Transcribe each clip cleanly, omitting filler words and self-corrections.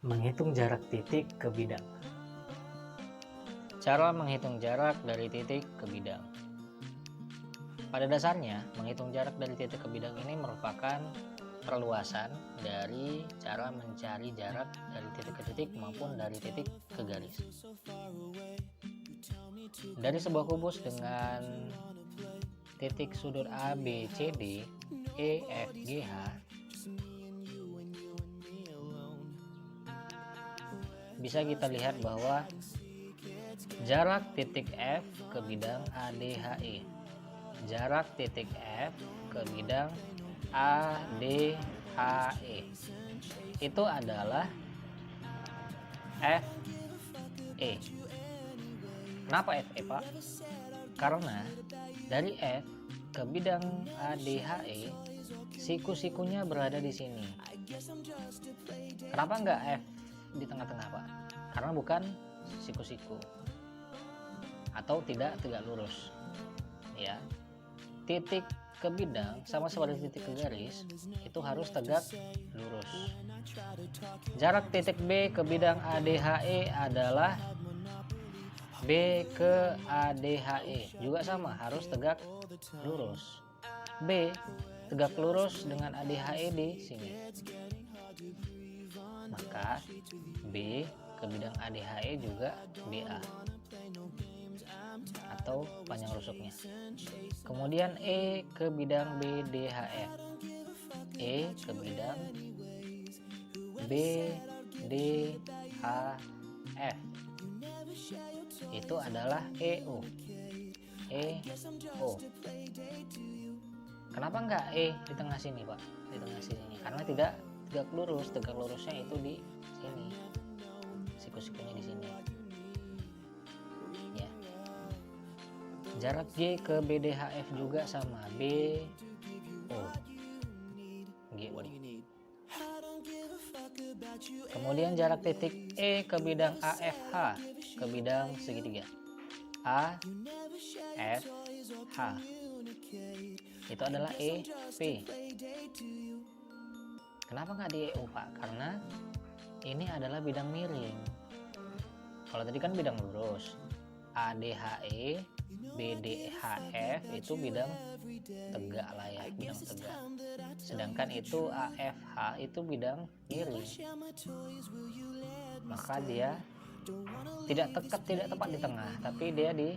Menghitung jarak titik ke bidang. Cara menghitung jarak dari titik ke bidang. Pada dasarnya, menghitung jarak dari titik ke bidang ini merupakan perluasan dari cara mencari jarak dari titik ke titik maupun dari titik ke garis. Dari sebuah kubus dengan titik sudut A, B, C, D, E, F, G, H, bisa kita lihat bahwa jarak titik F ke bidang ADHE, jarak titik F ke bidang ADHE itu adalah FE. Kenapa FE, Pak? Karena dari F ke bidang ADHE siku-sikunya berada di sini. Kenapa nggak F di tengah-tengah, Pak? Karena bukan siku-siku atau tidak tegak lurus, ya. Titik ke bidang sama seperti titik ke garis itu harus tegak lurus. Jarak titik B ke bidang ADHE adalah B ke ADHE juga sama, harus tegak lurus. B tegak lurus dengan ADHE di sini. Maka B ke bidang ADHE juga BA atau panjang rusuknya. Kemudian E ke bidang BDHF, E ke bidang BDHF itu adalah EO. EO. Kenapa enggak E di tengah sini, Pak? Di tengah sini karena tidak tegak lurus. Tegak lurusnya itu di sini, siku-sikunya di sini, ya. Jarak G ke BDHF juga sama, BO. Kemudian jarak titik E ke bidang AFH ke bidang segitiga, AFH itu adalah EP. Kenapa nggak di EO, Pak? Karena ini adalah bidang miring. Kalau tadi kan bidang lurus. ADHE, BDHF itu bidang tegak lah ya, bidang tegak. Sedangkan itu AFH itu bidang miring. Maka dia tidak tepat di tengah, tapi dia di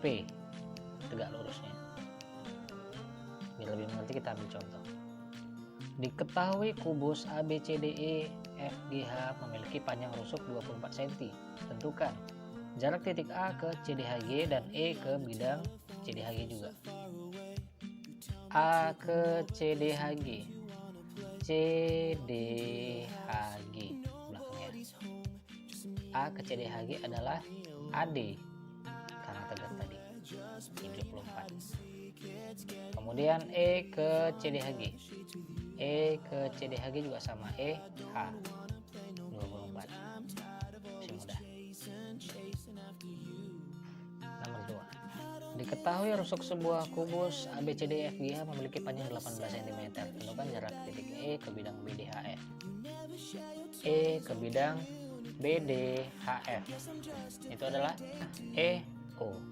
P, tegak lurusnya. Biar lebih mengerti kita ambil contoh. Diketahui kubus ABCDE FGH memiliki panjang rusuk 24 cm. Tentukan jarak titik A ke CDHG dan E ke bidang CDHG juga. A ke CDHG, CDHG belakangnya. A ke CDHG adalah AD karena tegak tadi 74. Kemudian E ke CDHG, E ke CDHG juga sama, EH 24. Masih mudah. Nomor 2. Diketahui rusuk sebuah kubus ABCDEFGH memiliki panjang 18 cm. Tentukan jarak titik E ke bidang BDHF, E ke bidang BDHF itu adalah EO.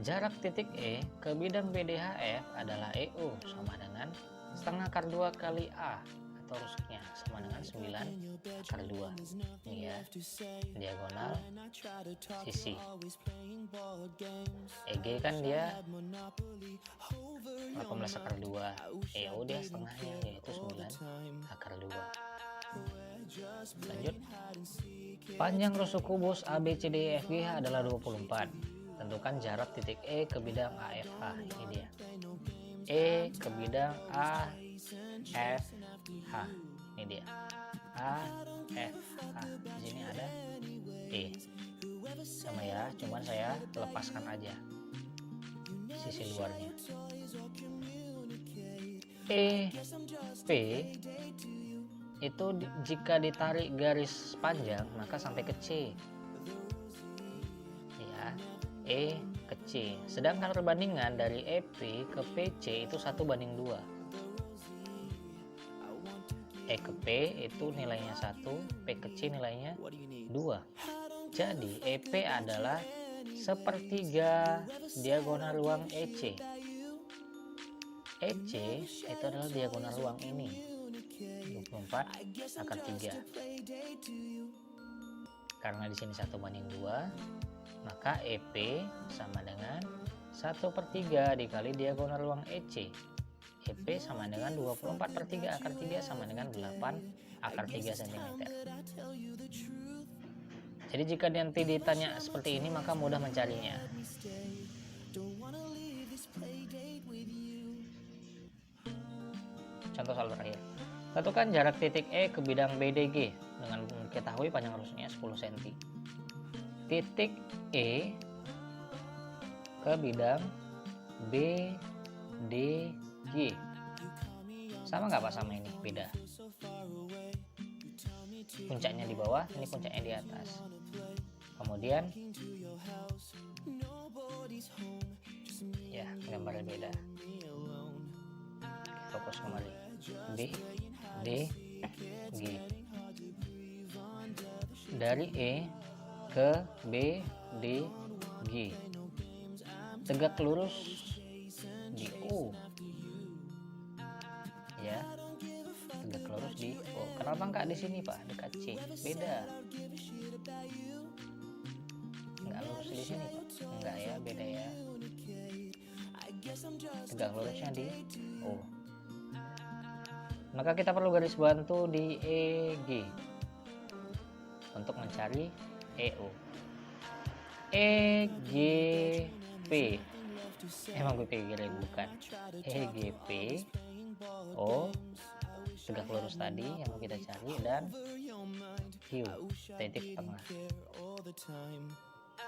Jarak titik E ke bidang BDHF adalah EO sama dengan setengah akar 2 kali A atau rusuknya sama dengan 9 akar 2. Ini ya, diagonal sisi. EG kan dia 18 akar 2, EO dia setengahnya yaitu 9 akar 2. Lanjut. Panjang rusuk kubus ABCDEFGH adalah 24. Tentukan jarak titik E ke bidang AFH. Ini dia. E ke bidang AFH. Ini dia. AFH. Di sini ada E. Sama ya, cuman saya lepaskan aja sisi luarnya. EP itu jika ditarik garis panjang maka sampai ke C. Ya, E ke C. Sedangkan perbandingan dari EP ke PC itu 1:2. E ke P itu nilainya 1, P ke C nilainya 2. Jadi EP adalah sepertiga diagonal ruang EC. EC itu adalah diagonal ruang ini, 24 akar 3. Karena di sini 1/2, maka EP sama dengan 1/3 dikali diagonal ruang EC. EP sama dengan 24/3 akar 3 sama dengan 8 akar 3 cm. Jadi jika nanti ditanya seperti ini maka mudah mencarinya. Contoh soal terakhir. Tentukan jarak titik E ke bidang BDG dengan diketahui panjang rusuknya 10 cm. Titik E ke bidang BDG. Sama nggak Pak sama ini? Beda. Puncaknya di bawah, ini puncaknya di atas. Kemudian ya gambarnya beda. Fokus kembali. B D G. Dari E ke B D G. Tegak lurus di O. Ya. Tegak lurus di O. Kenapa nggak di sini Pak? Dekat C. Beda. Nggak lurus di sini Pak? Nggak ya, beda ya. Tegak lurusnya di O. Maka kita perlu garis bantu di EG untuk mencari EO. EGP. Emang gue pikir bukan. EGP. O. Tegak lurus tadi yang mau kita cari, dan Q, titik tengah.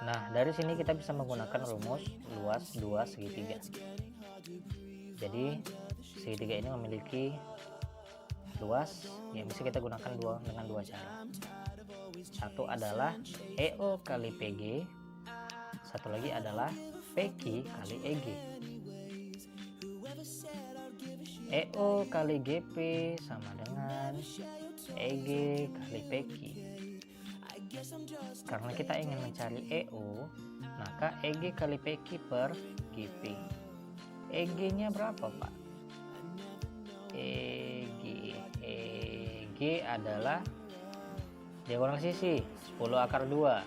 Nah, dari sini kita bisa menggunakan rumus luas 2 segitiga. Jadi segitiga ini memiliki luas yang bisa kita gunakan dengan dua cara. Satu adalah EO kali PG, satu lagi adalah PQ kali EG. EO kali GP sama dengan EG kali PQ. Karena kita ingin mencari EO, maka EG kali PQ per GP. EG-nya berapa Pak? EG adalah diagonal sisi 10 akar 2.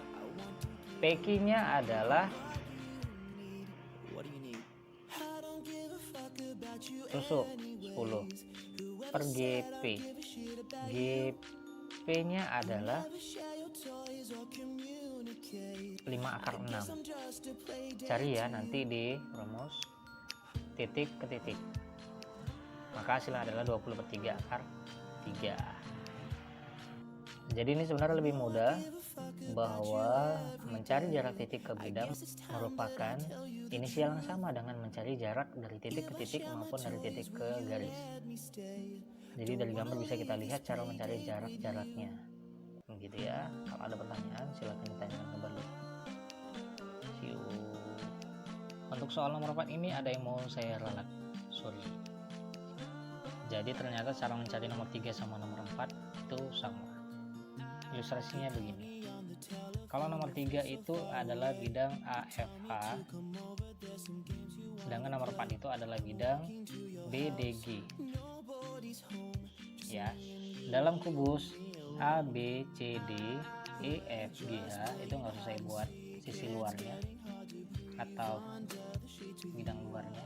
PQ-nya adalah tusuk 10 per GP. GP-nya adalah 5 akar 6. Cari ya nanti di rumus titik ke titik. Maka hasilnya adalah 20/3 akar 3. Jadi ini sebenarnya lebih mudah, bahwa mencari jarak titik ke bidang merupakan inisial yang sama dengan mencari jarak dari titik ke titik maupun dari titik ke garis. Jadi dari gambar bisa kita lihat cara mencari jarak-jaraknya. Begitu ya. Kalau ada pertanyaan silahkan ditanyakan kembali. Untuk soal nomor 4 ini ada yang mau saya ralat. Sorry. Jadi ternyata cara mencari nomor 3 sama nomor 4 itu sama. Ilustrasinya begini. Kalau nomor 3 itu adalah bidang AFH, sedangkan nomor 4 itu adalah bidang BDG. Ya, dalam kubus A, B, C, D, E, F, G, H itu nggak usah saya buat sisi luarnya atau bidang luarnya.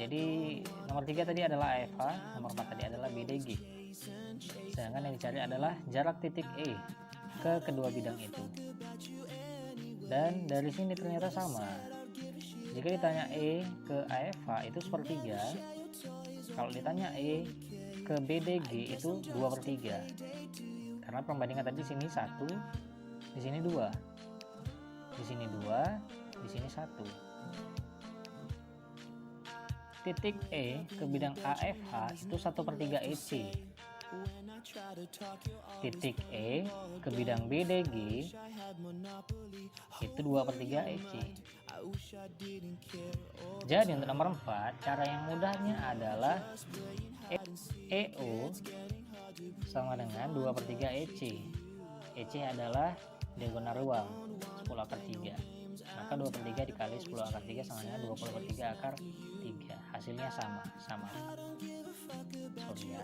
Jadi nomor 3 tadi adalah AFH, nomor 4 tadi adalah BDG. Sedangkan yang dicari adalah jarak titik E ke kedua bidang itu. Dan dari sini ternyata sama. Jika ditanya E ke AFH itu 1/3. Kalau ditanya E ke BDG itu 2/3. Karena perbandingan tadi di sini 1, di sini 2. Di sini 2, di sini 1. Titik E ke bidang AFH itu 1/3 EC. Titik E ke bidang BDG itu 2/3 EC. Jadi untuk nomor 4 cara yang mudahnya adalah EO sama dengan 2 per 3 EC. EC adalah diagonal ruang 10 akar 3, maka 2 per 3 dikali 10 akar 3 sama dengan 20 per 3 akar 3. Hasilnya sama sorry ya.